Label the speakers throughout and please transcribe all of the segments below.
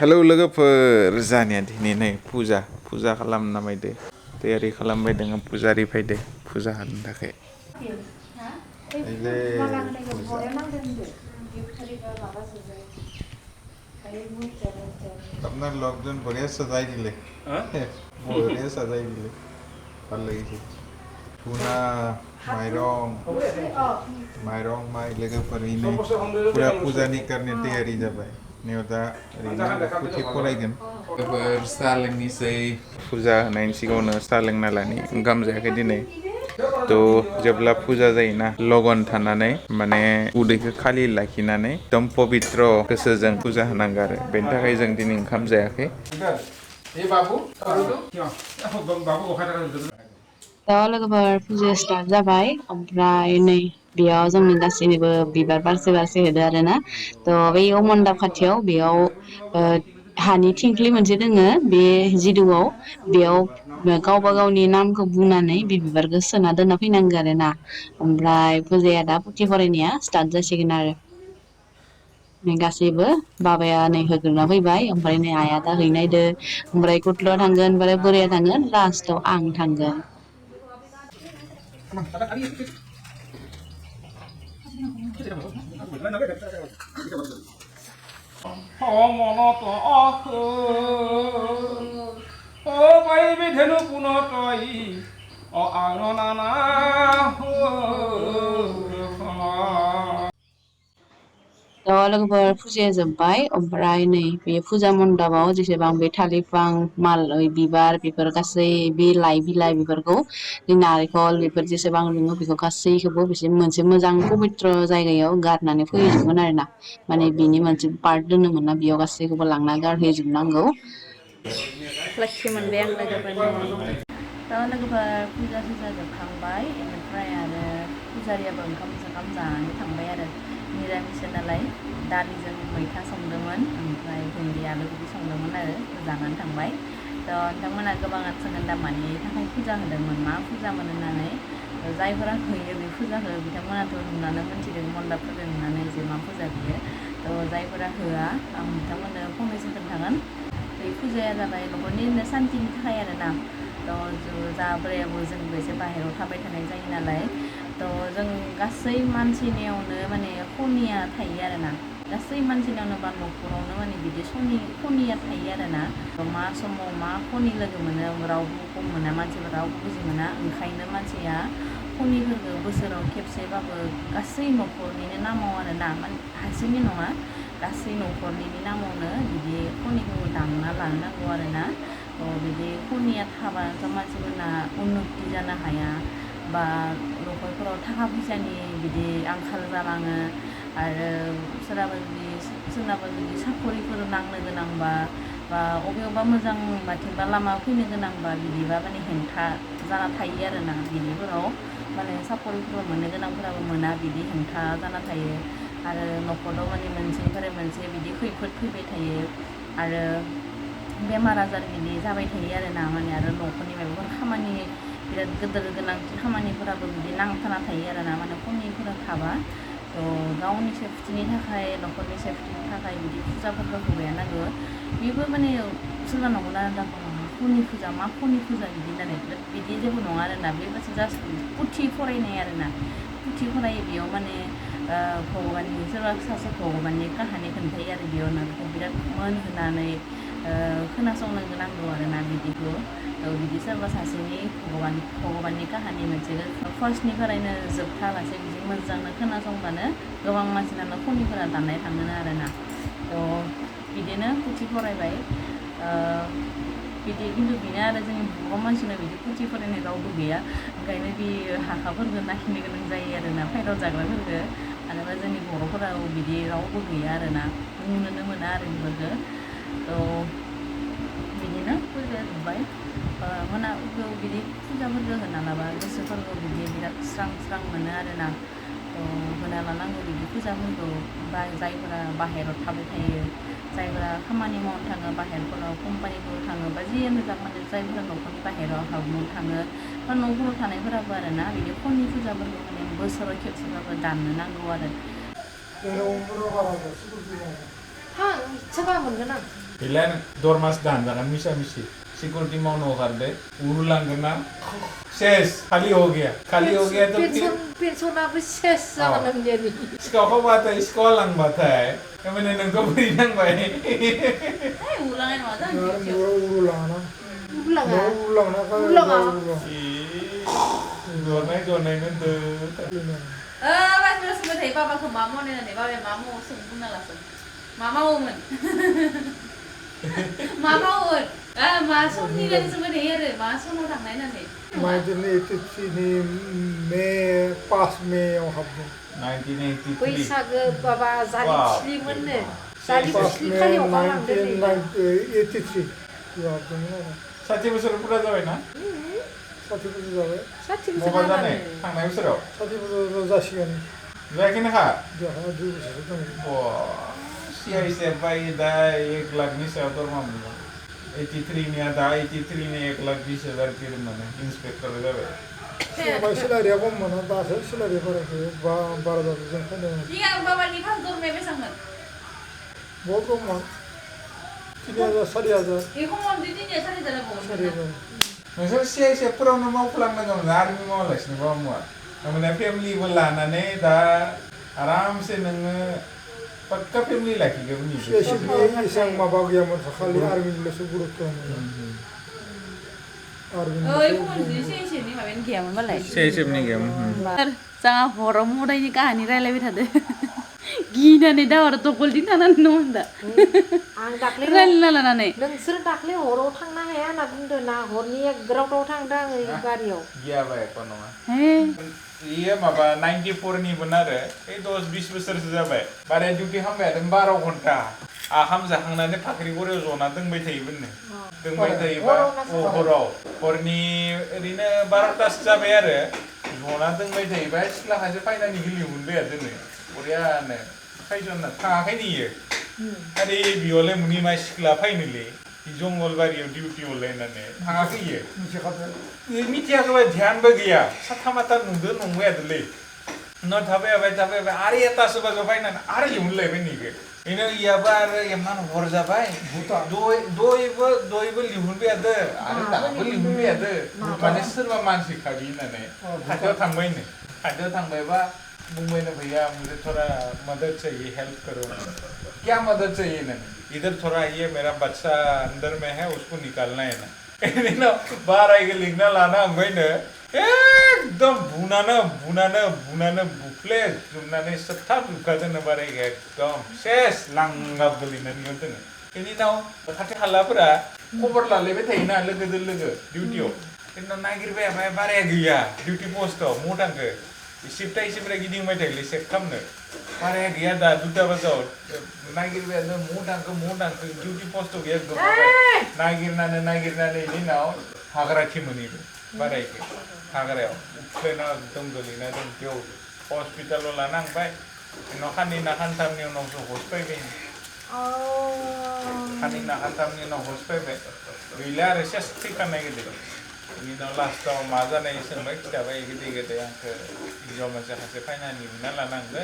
Speaker 1: Hello लोगोफोर जानिया दिनै नै फुजा खालामनो नामायदो तयारि खालामबाय दोङो फुजारि फैदो फुजा होनो थाखाय আপনার লোকজন बढ़िया सजाई दिले बढ़िया सजाई दिले ভাল লাগিছে पुना माइरं माइ लोगोफोर इनो पुरा फुजानि कारने तयारि जाबाय नेव दा ओरैनो पुथि फरायगोन लोगोफोर साहा लोंनोसै फुजा होनायनि सिगाङावनो साहा लोंना लानि ओंखाम जायाखै दिनै तो जेब्ला फुजा जायोना लगन थानानै माने उदैखौ खालि लाखिनानै एकदम पवित्र गोसोजों फुजा होनांगौ आरो बेनि थाखाय जों दिनै ओंखाम जायाखै
Speaker 2: लोगोफोर फुजाया स्टार्ट जाबाय ओमफ्राय नै बेयाव जोंनो गासैनोबो बिबार बारसे होदो आरोना थ' बैयाव मण्डप खाथियाव बेयाव हानि थिंख्लि मोनसे दोङो बे जिदौआव बेयाव गावबा गावनि नामखौ बुंनानै बे बिबारखौ सोना दोनना फैनांगौ आरो ना ओमफ्राय फुजाया दा पुथि फरायनाया स्टार्ट जासिगोन आरो गासैबो बाबाया नै होग्रोना फैबाय ओमफ्राय नै आइया दा हैनायदो ओमफ्राय कुथ्लुआ थांगोन ओमफ्राय बोराया थांगोन लास्टाव आं थांगोन लोगोफोर फुजाया जोब्बाय ओमफ्राय नै बे फुजा मण्डपाव जेसेबां बे थालिर बिफां माल बिबार बेफोर गासै बे लाइ बिलाइ बेफोरखौ नारेंखल बेफोर जेसेबां दङो बेखौ गासैखौबो बिसोर मोनसे मोजां पबित्र जायगायाव गारनानै फैजोबगोन आरो ना माने बिनि मोनसे पार्ट दोनोमोन ना बेयाव गासैखौबो लांना गारहैजोबनांगौ लोक्षि मोनबाय आं लोगोफोर फुजा जोबखांबाय बेनिफ्राय आरो फुजारियाबो ओंखाम जानानै थांबाय आरो निरामिस नालाय दालिजों मैथा संदोंमोन ओमफ्राय भिन्दि आलु बिदि संदोंमोन आरो जानानै थांबाय थ' नोंथांमोना गोबाङा सोंगोन दा मानि थाखाय फुजा होदोंमोन मा फुजामोन होननानै जायफोरा होयो बे फुजाखौ बिथांमोनाथ' नुनानै मोनथिदों मण्डपफोरखौ नुनानै जे मा फुजा बियो थ' जायफोरा होआ आं बिथांमोननो फंनैसो खोन्थागोन बे फुजाया जाबाय न'खरनि सान्तिनि थाखाय आरोना थ' जा बोरायाबो जोंबो एसे बाहेरायाव थाबाय थानाय जायो नालाय थ' जों गासै मानसिनियावनो माने खनिया थायो आरोना गासै मानसिनावनो बा न'खरावनो माने बिदि खनिया थायो आरोना मा समाव मा खनि लोगो मोनो रावबो खम मोना मानसिफोरा रावबो बुजि मोना ओंखायनो मानसिया खनिफोरखौ बोसोराव खेबसेबाबो गासै न'खरनिनो नामाव आरोना माने हारसिंनि नङा गासै न'खरनिनि नामावनो बिदि खनिखौ दानना लानो नांगौ आरोना बिदि खनिया थाबाथ' मानसिफोरना उन्नति जानो हाया बा न'खरफोराव थाखा फैसानि बिदि आंखाल जालाङो आरो सोरनाबा जुदि साखरिफोर नांनो गोनांबा बा अबेयावबा मोजां बाथिंबा लामा फैनो गोनांबा बिदिबा माने हेंथा जाना थायो आरोना बिदिफोराव माने साखरिफोर मोननो गोनांफोराबो मोना बिदि हेंथा जाना थायो आरो न'खराव माने मोनसेनिफ्राय मोनसे बिदि खैफोद फैबाय थायो आरो बेमार आजार बिदि जाबाय थायो आरोना माने आरो न'खरनि माबाफोर खामानि बिराद गिदिर गोनांथि खामानिफोराबो बिदि नांथाना थायो आरोना माने खनिफोरा थाबा थ' गावनि सेफटिनि थाखाय न'खरनि सेफटिनि थाखाय बिदि फुजाफोरखौ होबाय नांगौ बेबो माने सोरबा नंगौना खनि फुजा मा खनि फुजा बिदि होननानै बिदि जेबो नङा आरोना बे जास्ट पुथि फरायनाय आरोना पुथि फरायो बेयाव माने भगबाननि सोरबा सासे भगबाननि काहानि खोन्थायो आरो बेयावनो बेखौ बिराद मोन होनानै खोनासंनो नांगौ आरोना बिदिखौ बिदि सोरबा सासेनि भगबाननि काहानि मोनसे फार्स्टनिफ्रायनो जोबथालासे बिदि मोजांनो खोनासंबानो गोबां मानसिनानो खनिफोरा दाननाय थाङो आरोना थ' बिदिनो पुथि फरायबाय बिदि खिन्थु बेनो आरो जोंनि बर' मानसिनाव बिदि पुथि फरायनाय रावबो गैया ओंखायनो बे हाखाफोरखौ नायनो गोनां जायो आरोना फायदाव जाग्राफोरखौ मानोबा जोंनि बर'फोराव बिदि रावबो गैया आरोना नुनोनो मोना आरो बेफोरखौ थ' बिदिनो फुजाया जोब्बाय मोनाबिलियाव बिदि फुजाफोरखौ होना लाबा गोसोफोरखौ बिदि बिराद स्रां मोनो आरोना होना लानांगौ बिदि फुजाफोरखौ बा जायफोरा बाहेरायाव थाबाय थायो जायफोरा खामानि मावनो थाङो बाहेरफोराव कम्पानिफोराव थाङो बा जियानो जा माने जायफोरा न'खरनि बाहेरायाव हाबनो थाङो बा न'फोराव थानायफोराबो आरोना बिदि खनि फुजाफोरखौ माने बोसोराव खेबसेबाबो दाननो नांगौ आरो
Speaker 3: हाँ, इच्छा가 뭔가
Speaker 1: Gila dormas dan jangan misi security mau nokar deh urulang kena ses kali ho gaya तो
Speaker 2: पेंशन अब शेष जागोन जेनि
Speaker 1: sekolah batai sekolah lang batai kemana nengko beri nang bayi
Speaker 2: ulangan 맞아
Speaker 3: 울랑나
Speaker 1: dornai nende
Speaker 2: mas terus semua thầy papa ke mamo nên là để bao em mamo sung pun là sung mama woman mama woman mà sung ni là semua thầy rồi mà sung nó thằng này là thầy
Speaker 3: 마이드네 매 파스 매 합도
Speaker 1: 1983
Speaker 2: बैसागो बाबा जालि खिलिमोननो जालि
Speaker 3: pass
Speaker 2: खिलि
Speaker 3: 매
Speaker 2: खालि अखा लांदों
Speaker 3: 1983 합도
Speaker 1: 사티 부스로 뿌려져있나?
Speaker 3: 사티부터 잡아요?
Speaker 2: 사티부터
Speaker 1: 뭐가
Speaker 2: 나가네
Speaker 1: 자네? 상당히 부스로
Speaker 3: 사티부터 자시간이
Speaker 1: 왜긴 하?
Speaker 3: 하나 둘 셋.
Speaker 1: Wah, CI sampai dah 1 lakh ni saya tahu mana. 83 ni ada 83 ni 1 lakh 20,000 kira mana inspektor dah.
Speaker 3: 뭐 실라리아 보면 다 실라리아 버려서 바라다 좀 하네.
Speaker 2: iya bawa ni pas dorme besang
Speaker 3: 뭐도 막 그냥 살이야자
Speaker 2: ibu mau di sini ya sari dalam bawah
Speaker 3: 살이야자.
Speaker 1: Masa CI saya pura nama pulang dengan army mau lah sini bawa muat. Namun family bola nane dah aram se neng pakka family lagi ke ni.
Speaker 3: 시에시비 이상 마박이야면 칼리 아르민레서 부르트
Speaker 2: ibu mau di sini ni main game mana
Speaker 1: CI ni game.
Speaker 2: jangan horor muda ini kahani rela bita deh gina nih dah orang tokol di mana nonda
Speaker 4: आं दाख्लै
Speaker 2: rela lah nih
Speaker 4: नोंसोर दाख्लै हराव थांनो हाया होनना बुंदों ना हरनि ग्राउन्डआव थांदों आङो गारियाव
Speaker 1: Iya baik kono mah.
Speaker 2: heh
Speaker 1: Iya maba 94 ni benar eh 10-20 besar sudah baik. Pada duty hamil ada 12 घंटा. Aham जाखांनानै फाख्रि गरायाव जना दोंबाय थायोमोन नो. दोंबाय थायोबा हराव हरनि ओरैनो 12तासो जाबाय आरो जना दोंबाय थायोबा सिख्ला खासे फायनानै गेलेयोमोनबाय आरो दोनो बरियानो फायजना थाङाखैनो इयो आरे बियावलाय मुनि मा सिख्ला फायनोलै जंगलबारियाव डिउटि हलायनानै थाङाखै इयो मिथियाखैबा ध्यानबो गैया साथामाथा नुदो नंबाय आरोलै न थाबाय आरो एतासो बाजो फायनानै आरो लिहुनलायबाय नैबे इनो इयाबो आरो एमान हर जाबाय दयबो लिहुनबाय आरो दाबो लिहुनबाय आरो माने सोरबा मानसि खाबि होननानै खाथियाव थांबायनो खाथियाव थांबायबा बुंबायनो भैया मुझे थोड़ा मदद चाहिए हेल्प करो क्या मदद चाहिए ना इधर थोड़ा ये मेरा बच्चा अंदर में है उसको निकालना है ना बाहर आके लिखना लाना हमने एकदम बुनाना बुफ्ले जुमनाने सत्ता बुखाजों बारे एकदम सेस लांगाब गोलैनानै होदों बेनि उनाव खाथि खालाफोरा खबर लालायबाय थायोना लोगोजों लोगो डिउटियाव बेनि उनाव नागिरबाय बाराया गैया डिउटि पस्टआव मथांखो शिफ्टा इसेफ्रा गिदिंबाय थायोलै चेक खालामनो बाराया गैया दा 2टा बाजाव नागिरबाय मथांखो डिउटि पस्टआव गैया गोबाव नागिरनानै बेनि उनाव हाग्राथि मोनहैबाय बारायखो हाग्रायाव उफ्लेना एकदम गोलैना दं बेयाव हस्पिटालाव लाना थांबाय उनाव खाननैना खानथामनि उनावसो हस फैबाय खाननैना खानथामनि उनाव हस फैबाय गैला आरो सेस थैखानाय गोदो बेनि उनाव लास्टआव मा जानाय सोंबाय खिथाबाय गोदै आंखो हिन्जाव मानसि सासे फायनानै नुना लानांगो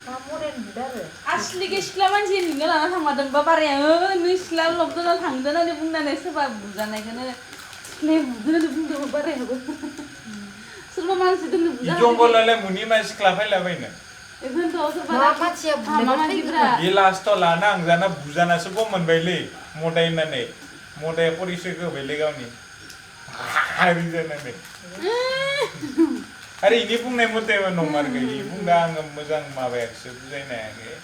Speaker 4: मा मरेन बुदो आरो
Speaker 2: asli सिख्ला मानसि नुनो लाना थांमारदोंबा बाराया नों सिख्ला लबदोना थांदों होननानै बुंनानै सोरबा बुजानायखौनो सिख्लाया बुदों होननानै बुंदोंमोन बारायाबो सोरबा मानसि दोननो बुजा
Speaker 1: जंगलालाय मुनि मानसि सिख्लाफैलाबायनो
Speaker 2: बेखौनोथ' सोरबा
Speaker 4: मा मानसिया बुलायबाय
Speaker 2: मानसिफोरा
Speaker 1: बे लास्टआव लाना आंजाना बुजानासो गम मोनबायलै मदाय होननानै मदाया परिसयखौ होबायलै गावनि हारि जानानै आरो इनि बुंनाय मथे नंमारगौ इ बुंदा आङो मोजां माबायाखिसो बुजायनो हायाखै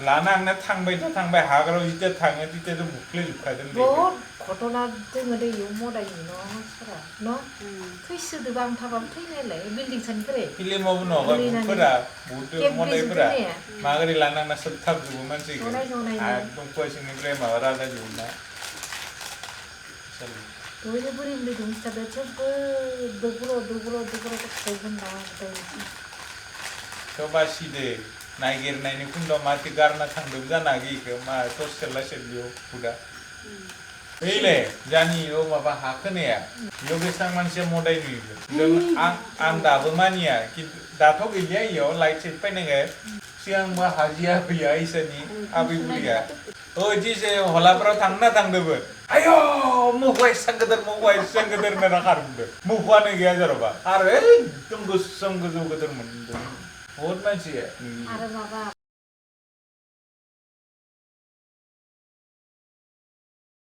Speaker 1: लाना आंना थांबाय हाग्रायाव जिथिया थाङो तिथियाथ' बुफ्लेजोबखादों
Speaker 4: बहुद घटना दोङो दै इयाव मदायनि न' मानसिफोरा न' थैसोदोबा आं थाबाबो थैनायलाय बिल्डिं सानिफ्राय
Speaker 1: फिल्माव बुंनांगौ बुहुद मदायफोरा माबोरै लाना आंना सोबथाबजोबो मानसिखौ एकदम फुवासिनिफ्राय माबा रादा जोबोना
Speaker 4: बयबो बोरै बोरै दं हिसाबै थेवबो दुबुर' थायोमोन ना
Speaker 1: थ' बासिदो नागिरनायनि खुन्दाव माथो गारना थांदों जानो हागौ इखौ मा टर्च सेरला हुदा ओइले जानि इयाव माबा हा खोनाया इयाव बेसेबां मानसिया मदाय नुयो आं दाबो मानिया खिन्थु दाथ' गैलिया इयाव लाइट सेट फैनायखाय सिगांबा हाजिया फैया इसोरनि आबै बुरिया ओइ दिजे हलाफोराव थांना थांदोंमोन आय' मोखौआ एसां गोदोर होनना खारबोदों मोखौआनो गैया जेन'बा आरो एकदम गोसोम गोजौ गोदोर मोनदों बहुत मानसि
Speaker 4: आरो माबा